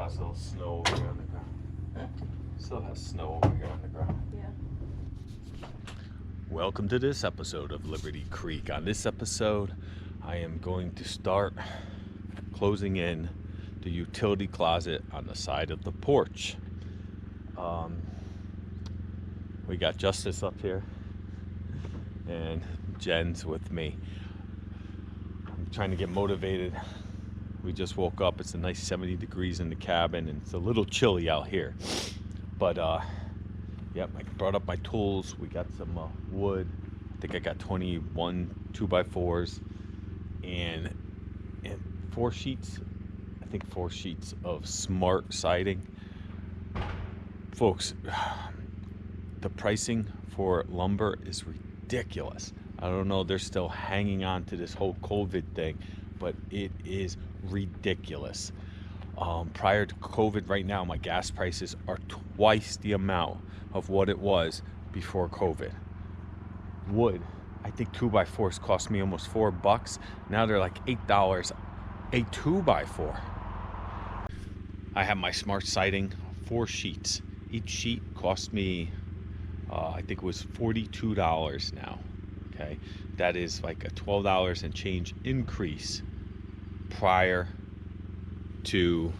has a little snow over here on the ground. Still has snow over here on the ground. Yeah. Welcome to this episode of Liberty Creek. On this episode, I am going to start closing in the utility closet on the side of the porch. We got Justice up here, and Jen's with me. I'm trying to get motivated. We just woke up. It's a nice 70 degrees in the cabin, and it's a little chilly out here. But yep, I brought up my tools. We got some wood. I think I got 21 2x4s and 4 sheets. I think 4 sheets of smart siding. Folks, the pricing for lumber is ridiculous. I don't know, they're still hanging on to this whole COVID thing, but it is ridiculous. Prior to COVID, right now, my gas prices are twice the amount of what it was before COVID. Wood, I think 2x4s cost me almost $4. Now they're like $8 a 2x4. I have my smart siding, 4 sheets. Each sheet cost me, I think it was $42 now. Okay, that is like a $12 and change increase prior to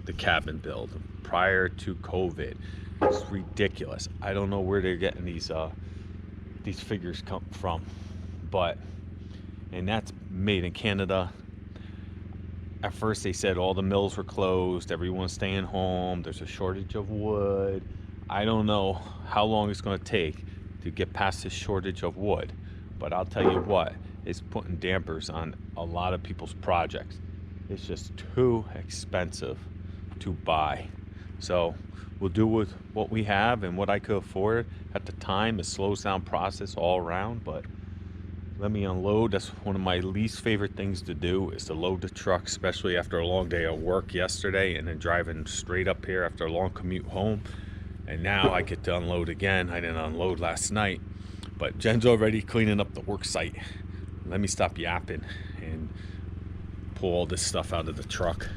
the cabin build, prior to COVID. It's ridiculous. I don't know where they're getting these figures come from, and that's made in Canada. At first they said all the mills were closed, everyone's staying home, there's a shortage of wood. I don't know how long it's going to take to get past this shortage of wood, but I'll tell you what, it's putting dampers on a lot of people's projects. It's just too expensive to buy. So we'll do with what we have and what I could afford at the time. It slows down process all around, but let me unload. That's one of my least favorite things to do, is to load the truck, especially after a long day of work yesterday and then driving straight up here after a long commute home. And now I get to unload again. I didn't unload last night, but Jen's already cleaning up the work site. Let me stop yapping and pull all this stuff out of the truck.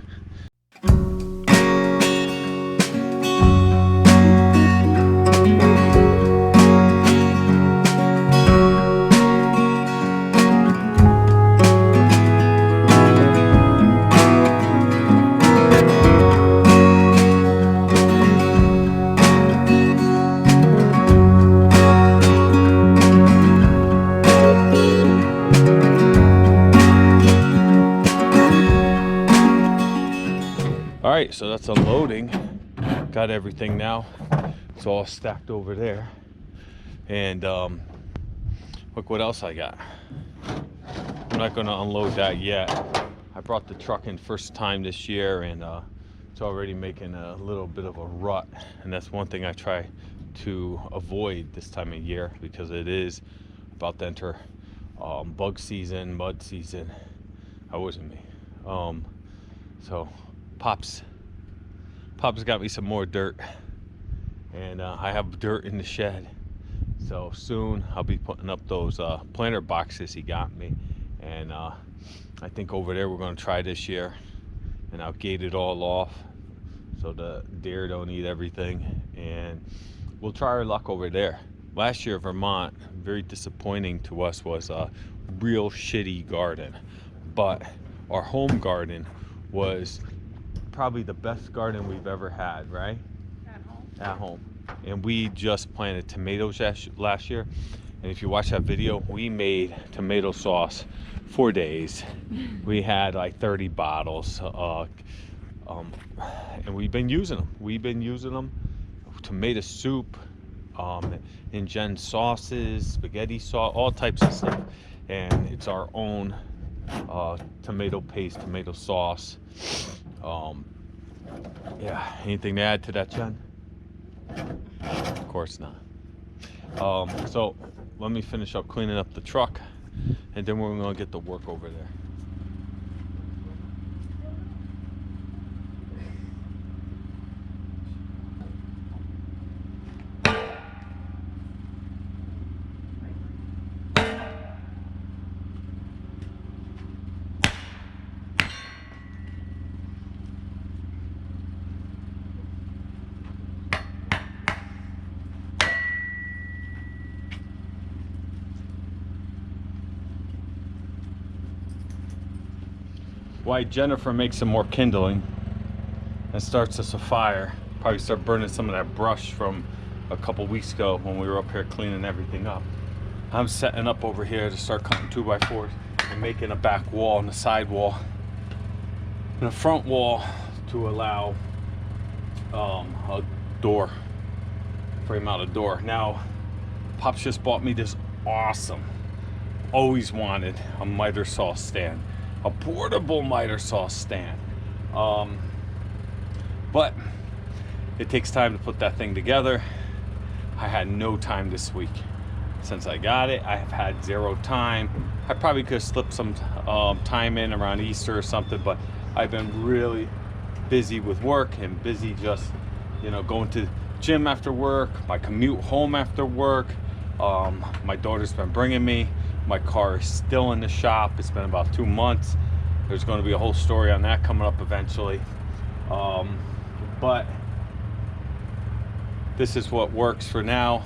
Alright, so that's unloading. Got everything now. It's all stacked over there. And look what else I got. I'm not going to unload that yet. I brought the truck in first time this year, and it's already making a little bit of a rut. And that's one thing I try to avoid this time of year, because it is about to enter bug season, mud season. That wasn't me. So Pop's got me some more dirt, and I have dirt in the shed. So soon I'll be putting up those planter boxes he got me, and I think over there we're going to try this year, and I'll gate it all off so the deer don't eat everything, and we'll try our luck over there. Last year, Vermont, very disappointing to us, was a real shitty garden, but our home garden was probably the best garden we've ever had, right? At home. And we just planted tomatoes last year, and if you watch that video, we made tomato sauce for days. We had like 30 bottles, and we've been using them. Tomato soup, in Jen sauces, spaghetti sauce, all types of stuff. And it's our own tomato paste, tomato sauce. Yeah, anything to add to that, Jen? Of course not. So let me finish up cleaning up the truck, and then we're gonna get to work over there. while Jennifer makes some more kindling and starts us a fire. Probably start burning some of that brush from a couple weeks ago when we were up here cleaning everything up. I'm setting up over here to start cutting 2x4s and making a back wall and a side wall and a front wall to allow a door, frame out a door. Now, Pops just bought me this awesome, always wanted a miter saw stand, a portable miter saw stand. But it takes time to put that thing together. I had no time this week. Since I got it, I have had zero time. I probably could have slipped some time in around Easter or something, but I've been really busy with work and busy just, you know, going to the gym after work, my commute home after work. My daughter's been bringing me. My car is still in the shop. It's been about 2 months. There's going to be a whole story on that coming up eventually. But this is what works for now,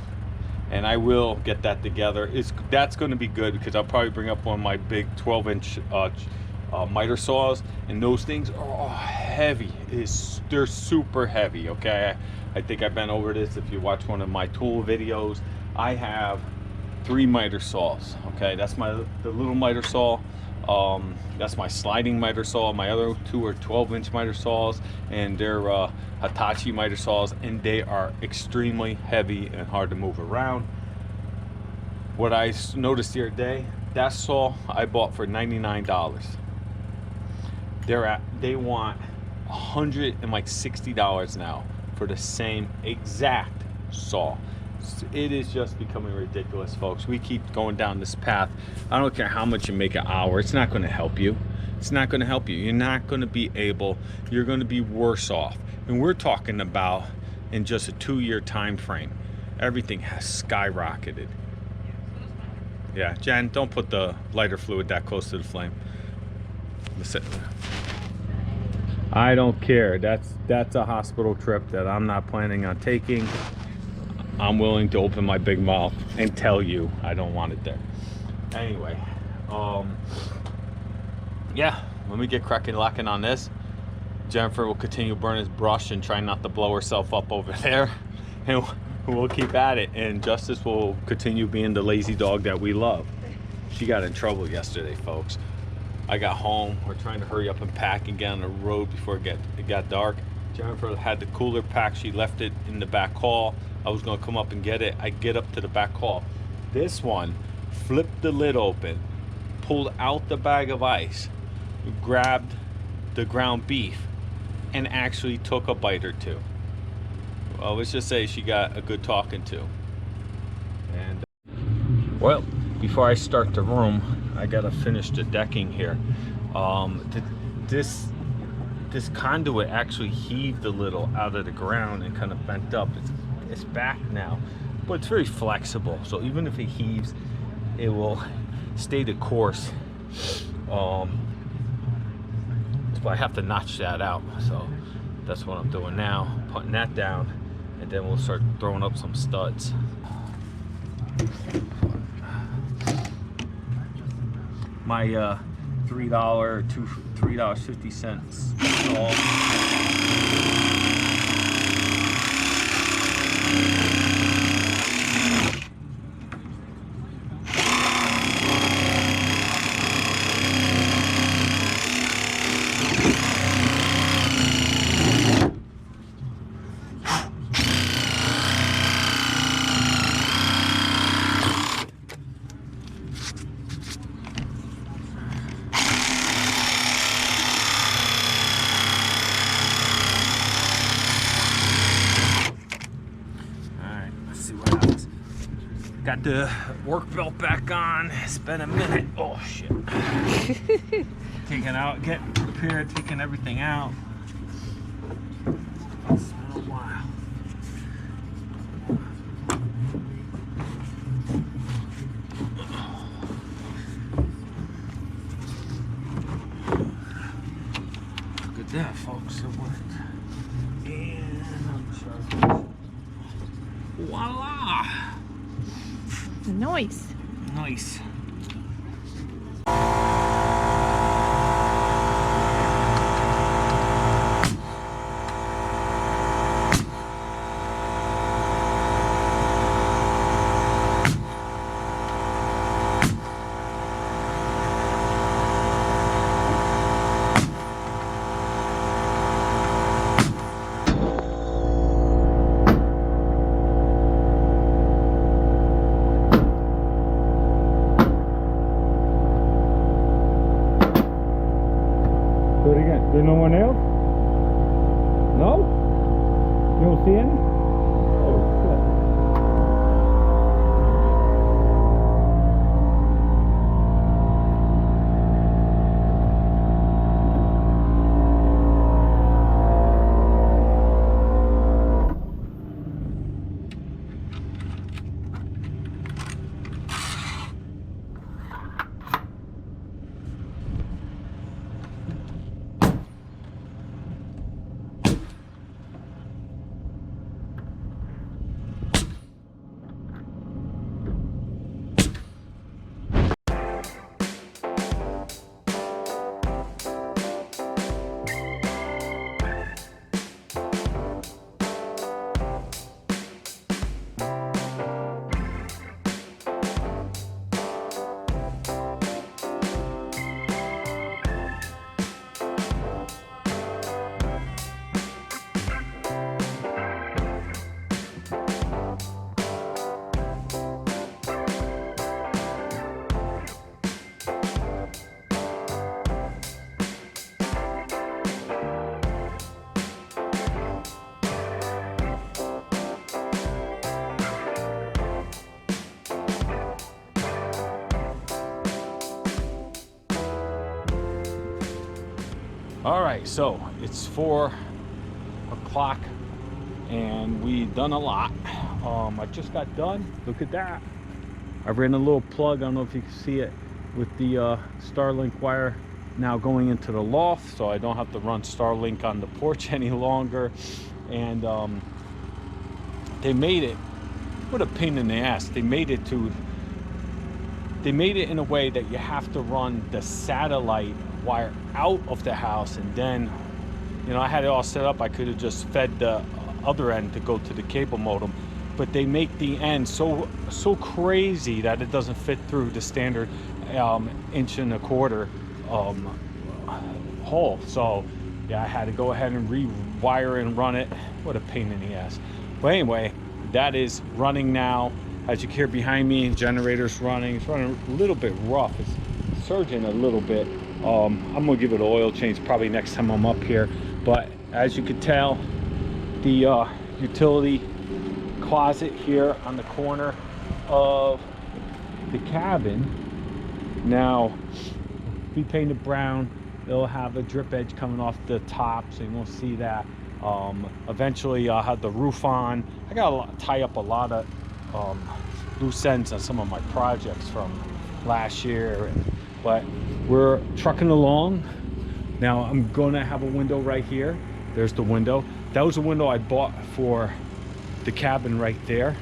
and I will get that together. That's going to be good because I'll probably bring up one of my big 12-inch miter saws, and those things are heavy. They're super heavy. Okay, I think I've been over this. If you watch one of my tool videos, I have 3 miter saws. Okay, that's the little miter saw. That's my sliding miter saw. My other 2 are 12-inch miter saws, and they're Hitachi miter saws, and they are extremely heavy and hard to move around. What I noticed the other day, that saw I bought for $99. They want $160 now for the same exact saw. It is just becoming ridiculous, folks. We keep going down this path. I don't care how much you make an hour. It's not going to help you. It's not going to help you. You're not going to be able. You're going to be worse off. And we're talking about in just a 2-year time frame. Everything has skyrocketed. Yeah, Jen, don't put the lighter fluid that close to the flame. Listen. I don't care. That's a hospital trip that I'm not planning on taking. I'm willing to open my big mouth and tell you I don't want it there. Anyway, yeah, let me get cracking locking on this. Jennifer will continue burning his brush and try not to blow herself up over there, and we'll keep at it. And Justice will continue being the lazy dog that we love. She got in trouble yesterday, folks. I got home. We're trying to hurry up and pack and get on the road before it got dark. Jennifer had the cooler packed. She left it in the back hall. I was going to come up and get it. I get up to the back hall. This one flipped the lid open, pulled out the bag of ice, grabbed the ground beef, and actually took a bite or two. Well, let's just say she got a good talking to. And well, before I start the room, I gotta finish the decking here. This conduit actually heaved a little out of the ground and kind of bent up. It's back now, but it's very flexible, so even if it heaves, it will stay the course. But I have to notch that out, so that's what I'm doing now, putting that down, and then we'll start throwing up some studs. My $3.50 saw. Got the work belt back on. It's been a minute. Oh shit. Taking out, getting prepared, taking everything out. It's been a while. Look at that, folks. It worked. And I'm charging. Voila! Nice. Nice. Do it again. There's no one else? No? You don't see any? Oh, shit. All right, so it's 4 o'clock and we done a lot. I just got done. Look at that. I ran a little plug, I don't know if you can see it, with the Starlink wire now going into the loft, so I don't have to run Starlink on the porch any longer. And they made it, what a pain in the ass. They made it in a way that you have to run the satellite wire out of the house, and then, you know, I had it all set up. I could have just fed the other end to go to the cable modem, but they make the end so crazy that it doesn't fit through the standard 1.25 inch hole. So yeah, I had to go ahead and rewire and run it. What a pain in the ass. But anyway, that is running now. As you can hear behind me, generator's running. It's running a little bit rough. It's surging a little bit. I'm gonna give it an oil change probably next time I'm up here. But as you can tell, the utility closet here on the corner of the cabin now be painted brown. It'll have a drip edge coming off the top, so you won't see that. Eventually I'll have the roof on. I gotta tie up a lot of loose ends on some of my projects from last year, but we're trucking along. Now I'm gonna have a window right here. There's the window. That was a window I bought for the cabin right there.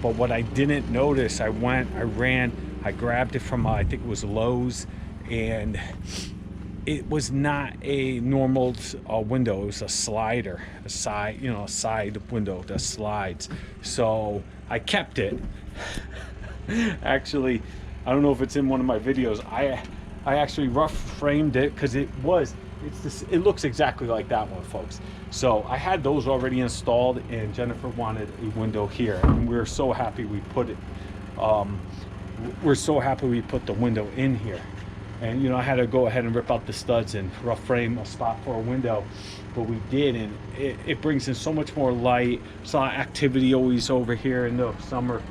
But what I didn't notice, I grabbed it from I think it was Lowe's, and it was not a normal window. It was a slider, a side window that slides. So I kept it. Actually, I don't know if it's in one of my videos. I actually rough framed it because it looks exactly like that one, folks. So I had those already installed, and Jennifer wanted a window here, and we're so happy we put it. We're so happy we put the window in here. And you know, I had to go ahead and rip out the studs and rough frame a spot for a window, but we did, and it brings in so much more light. Saw activity always over here in the summer,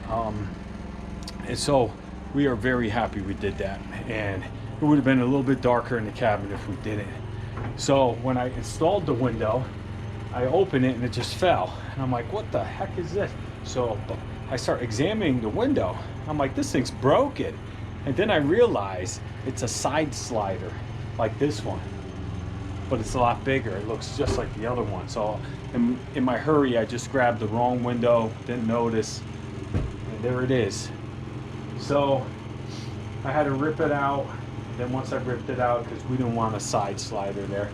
and so we are very happy we did that. And it would have been a little bit darker in the cabin if we didn't. So when I installed the window, I opened it and it just fell, and I'm like, what the heck is this? So I start examining the window. I'm like, this thing's broken. And then I realized it's a side slider like this one, but it's a lot bigger. It looks just like the other one. So in my hurry, I just grabbed the wrong window, didn't notice, and there it is. So I had to rip it out. Then once I ripped it out, because we didn't want a side slider there,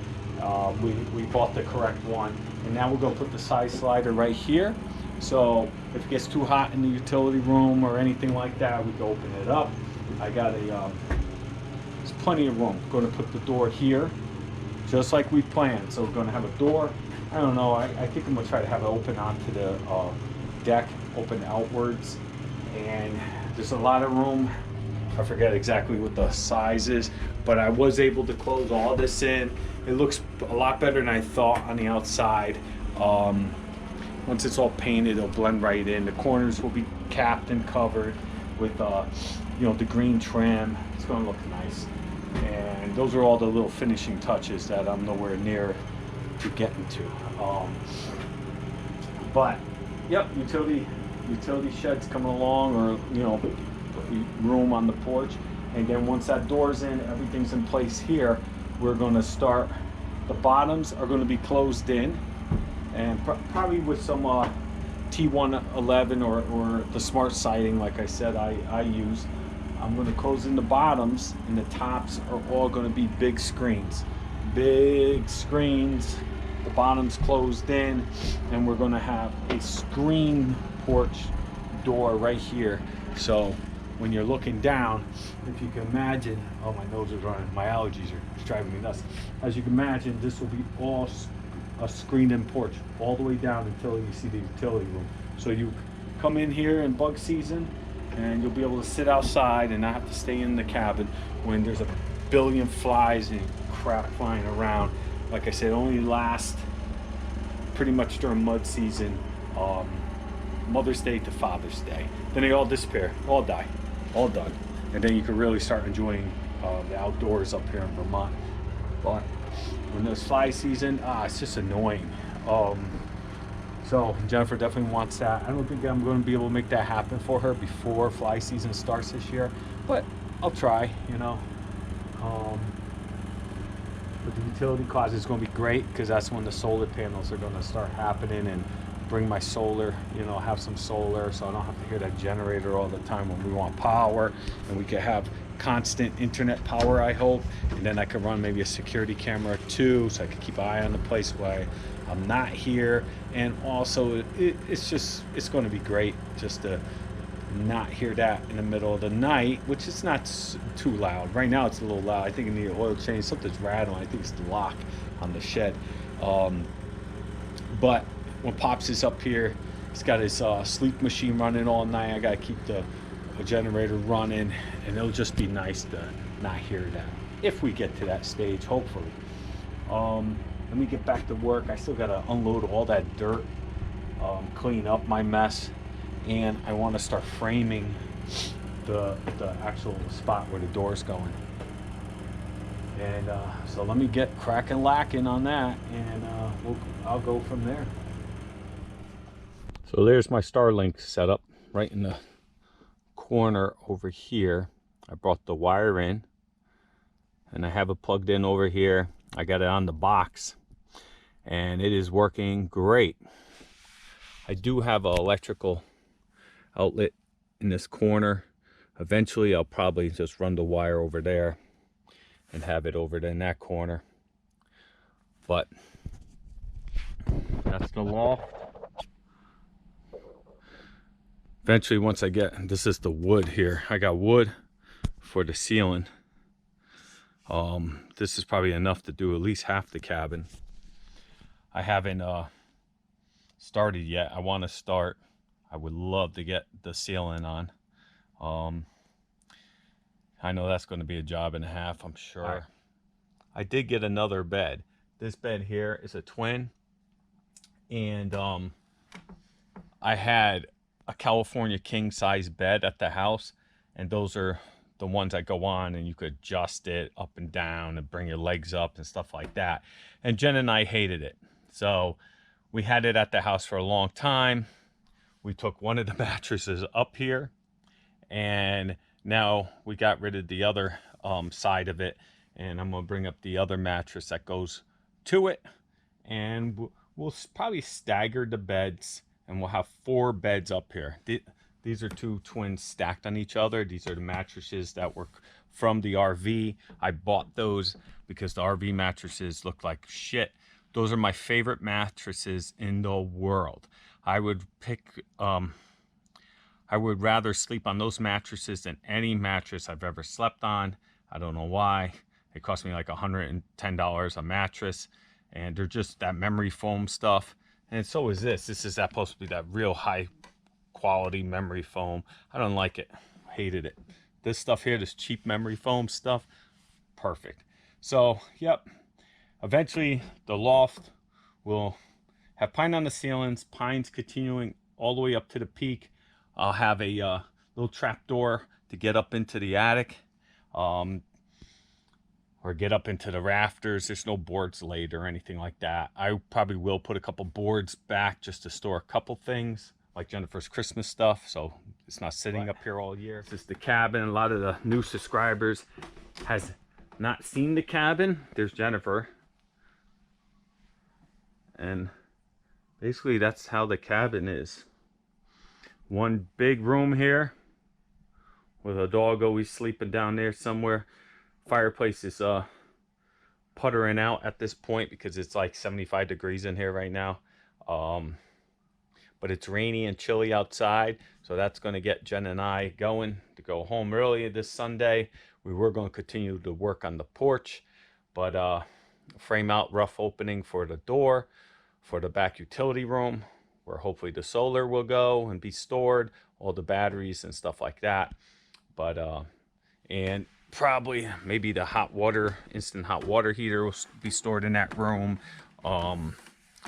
we bought the correct one. And now we're gonna put the side slider right here. So if it gets too hot in the utility room or anything like that, we can open it up. I got there's plenty of room. Going to put the door here, just like we planned. So we're going to have a door. I don't know. I think I'm going to try to have it open onto the deck, open outwards. And there's a lot of room I forget exactly what the size is, but I was able to close all this in. It looks a lot better than I thought on the outside. Once it's all painted, it'll blend right in. The corners will be capped and covered with, the green trim. It's going to look nice. And those are all the little finishing touches that I'm nowhere near to getting to. But yep, utility sheds coming along, or room on the porch. And then once that door's in, everything's in place here. We're going to start. The bottoms are going to be closed in, and probably with some T111 or the smart siding, like I said, I use. I'm going to close in the bottoms, and the tops are all going to be big screens. Big screens. The bottom's closed in, and we're going to have a screen porch door right here. So when you're looking down, if you can imagine, oh, my nose is running, my allergies are driving me nuts. As you can imagine, this will be all a screened-in porch all the way down until you see the utility room. So you come in here in bug season, and you'll be able to sit outside and not have to stay in the cabin when there's a billion flies and crap flying around. Like I said, only last pretty much during mud season, Mother's Day to Father's Day. Then they all disappear, all die, all done. And then you can really start enjoying the outdoors up here in Vermont. But when there's fly season, it's just annoying. So Jennifer definitely wants that. I don't think I'm going to be able to make that happen for her before fly season starts this year, but I'll try, But the utility closet is going to be great, because that's when the solar panels are going to start happening, and bring my solar, have some solar, so I don't have to hear that generator all the time when we want power, and we can have constant internet power, I hope. And then I could run maybe a security camera too, so I can keep an eye on the place while I'm not here. And also it's going to be great just to not hear that in the middle of the night, which is not too loud. Right now it's a little loud. I think I need an oil change. Something's rattling. I think it's the lock on the shed. But when Pops is up here, he's got his sleep machine running all night. I gotta keep the generator running, and it'll just be nice to not hear that if we get to that stage, hopefully. Let me get back to work. I still gotta unload all that dirt, clean up my mess, and I want to start framing the actual spot where the door's going. And so let me get cracking lacking on that, and I'll go from there. So there's my Starlink setup right in the corner over here. I brought the wire in, and I have it plugged in over here. I got it on the box, and it is working great. I do have an electrical outlet in this corner. Eventually I'll probably just run the wire over there and have it over there in that corner. But that's the loft. Eventually, once I get, this is the wood here. I got wood for the ceiling. This is probably enough to do at least half the cabin. I haven't started yet. I want to start. I would love to get the ceiling on. I know that's going to be a job and a half, I'm sure. I did get another bed. This bed here is a twin, and I had a California king size bed at the house, and those are the ones that go on and you could adjust it up and down and bring your legs up and stuff like that. And Jen and I hated it, so we had it at the house for a long time. We took one of the mattresses up here, and now we got rid of the other side of it, and I'm gonna bring up the other mattress that goes to it, and we'll probably stagger the beds, and we'll have 4 beds up here. These are 2 twins stacked on each other. These are the mattresses that were from the RV. I bought those because the RV mattresses look like shit. Those are my favorite mattresses in the world. I would rather sleep on those mattresses than any mattress I've ever slept on. I don't know why. It cost me like $110 a mattress, and they're just that memory foam stuff. And so is this. This is supposed to be that real high quality memory foam. I don't like it. Hated it. this stuff here, this cheap memory foam stuff, perfect. So, yep, eventually the loft will have pine on the ceilings, pines continuing all the way up to the peak. I'll have a little trap door to get up into the attic, or get up into the rafters. There's no boards laid or anything like that. I probably will put a couple boards back just to store a couple things, like Jennifer's Christmas stuff, so it's not sitting up here all year. This is the cabin. A lot of the new subscribers has not seen the cabin. There's Jennifer. And basically that's how the cabin is. One big room here with a dog always sleeping down there somewhere. Fireplace is puttering out at this point because it's like 75 degrees in here right now. But it's rainy and chilly outside, so that's going to get Jen and I going to go home early this Sunday. We were going to continue to work on the porch, but frame out rough opening for the door for the back utility room, where hopefully the solar will go and be stored, all the batteries and stuff like that. But and probably maybe the hot water, instant hot water heater will be stored in that room,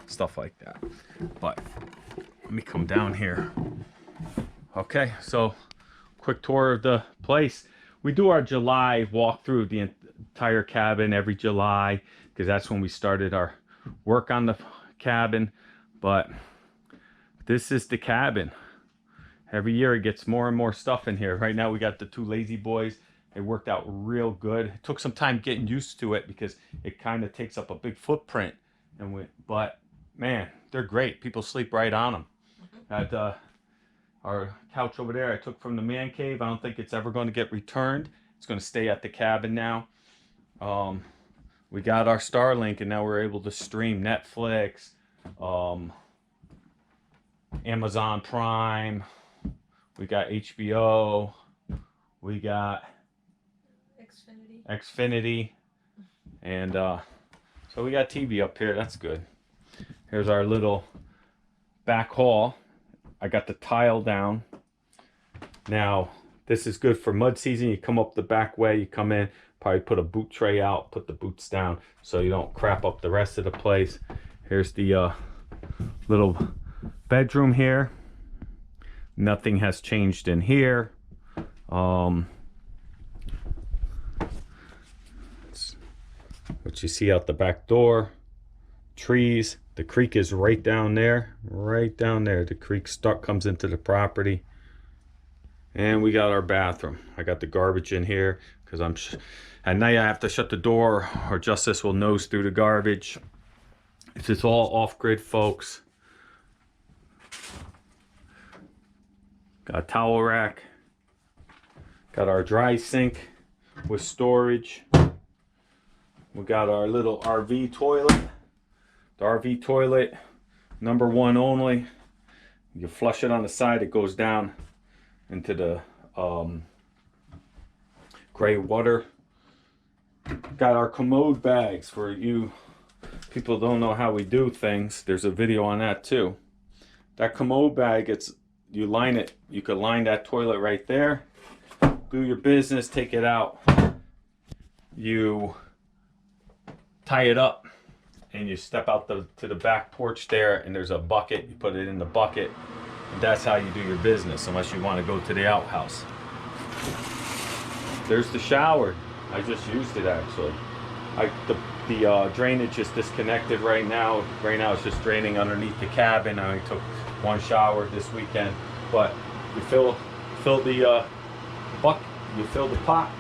stuff like that. But let me come down here. Okay, so quick tour of the place. We do our July walkthrough of the entire cabin every July, because that's when we started our work on the cabin. But this is the cabin. Every year it gets more and more stuff in here. Right now we got the two lazy boys. It worked out real good. It took some time getting used to it because it kind of takes up a big footprint. But man, they're great. People sleep right on them. At our couch over there I took from the man cave. I don't think it's ever going to get returned. It's going to stay at the cabin now. We got our Starlink, and now we're able to stream Netflix, Amazon Prime. We got HBO. We got Xfinity. And so we got TV up here. That's good. Here's our little back hall. I got the tile down. Now, this is good for mud season. You come up the back way, you come in, probably put a boot tray out, put the boots down so you don't crap up the rest of the place. Here's the little bedroom here. Nothing has changed in here. What you see out the back door, trees. The creek is right down there, The creek comes into the property. And we got our bathroom. I got the garbage in here because at night I have to shut the door or Justice will nose through the garbage. It's just all off-grid, folks. Got a towel rack. Got our dry sink with storage. We got our little RV toilet. The RV toilet, #1 only. You flush it on the side, it goes down into the gray water. Got our commode bags for you people don't know how we do things. There's a video on that too. That commode bag, you line it. You could line that toilet right there. Do your business, take it out. You tie it up. And you step out to the back porch there, and there's a bucket. You put it in the bucket. And that's how you do your business, unless you want to go to the outhouse. There's the shower. I just used it actually. The drainage is disconnected right now. Right now it's just draining underneath the cabin. I only took one shower this weekend. But you fill the bucket. You fill the pot.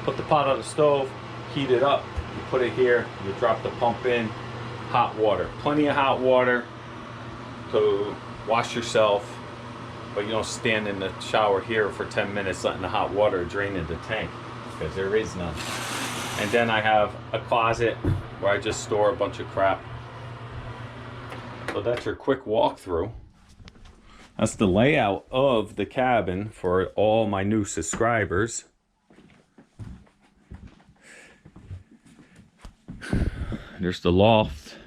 Put the pot on the stove. Heat it up. You put it here. You drop the pump in. Hot water, plenty of hot water to wash yourself, but you don't stand in the shower here for 10 minutes letting the hot water drain into the tank, because there is none. And then I have a closet where I just store a bunch of crap. So that's your quick walkthrough. That's the layout of the cabin for all my new subscribers. There's the loft.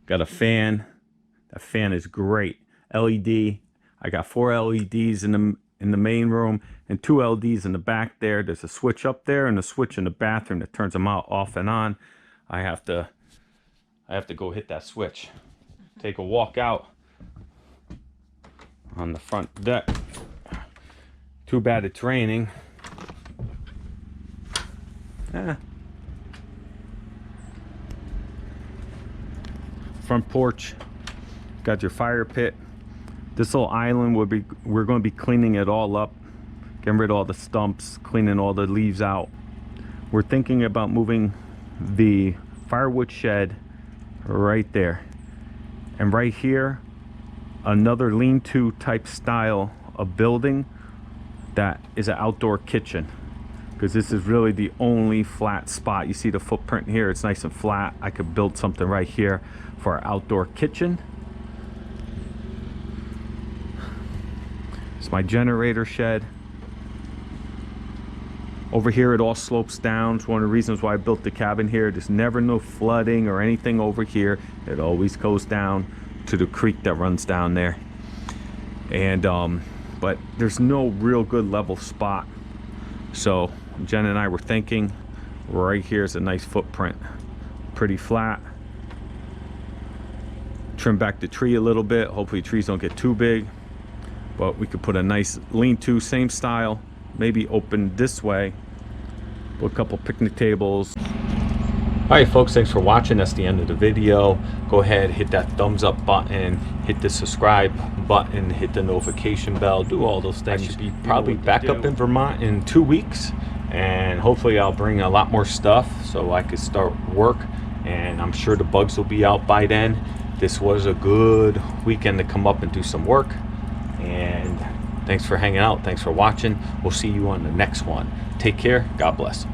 Got a fan. That fan is great. LED. I got 4 LEDs in in the main room and 2 LEDs in the back there. There's a switch up there and a switch in the bathroom that turns them out off and on. I have to go hit that switch. Take a walk out on the front deck. Too bad it's raining. Front porch, got your fire pit. This little island we're going to be cleaning it all up, getting rid of all the stumps, cleaning all the leaves out. We're thinking about moving the firewood shed right there, and right here another lean-to type style of building that is an outdoor kitchen, because this is really the only flat spot. You see the footprint here, it's nice and flat. I could build something right here for our outdoor kitchen. It's my generator shed. Over here it all slopes down. It's one of the reasons why I built the cabin here. There's never no flooding or anything over here. It always goes down to the creek that runs down there. And but there's no real good level spot. So Jen and I were thinking right here is a nice footprint. Pretty flat. Trim back the tree a little bit. Hopefully trees don't get too big. But we could put a nice lean-to, same style, maybe open this way. Put a couple picnic tables. All right, folks, thanks for watching. That's the end of the video. Go ahead, hit that thumbs up button, hit the subscribe button, hit the notification bell, do all those things. I should be probably back up in Vermont in 2 weeks, and hopefully I'll bring a lot more stuff so I could start work, and I'm sure the bugs will be out by then. This was a good weekend to come up and do some work, and thanks for hanging out. Thanks for watching. We'll see you on the next one. Take care. God bless.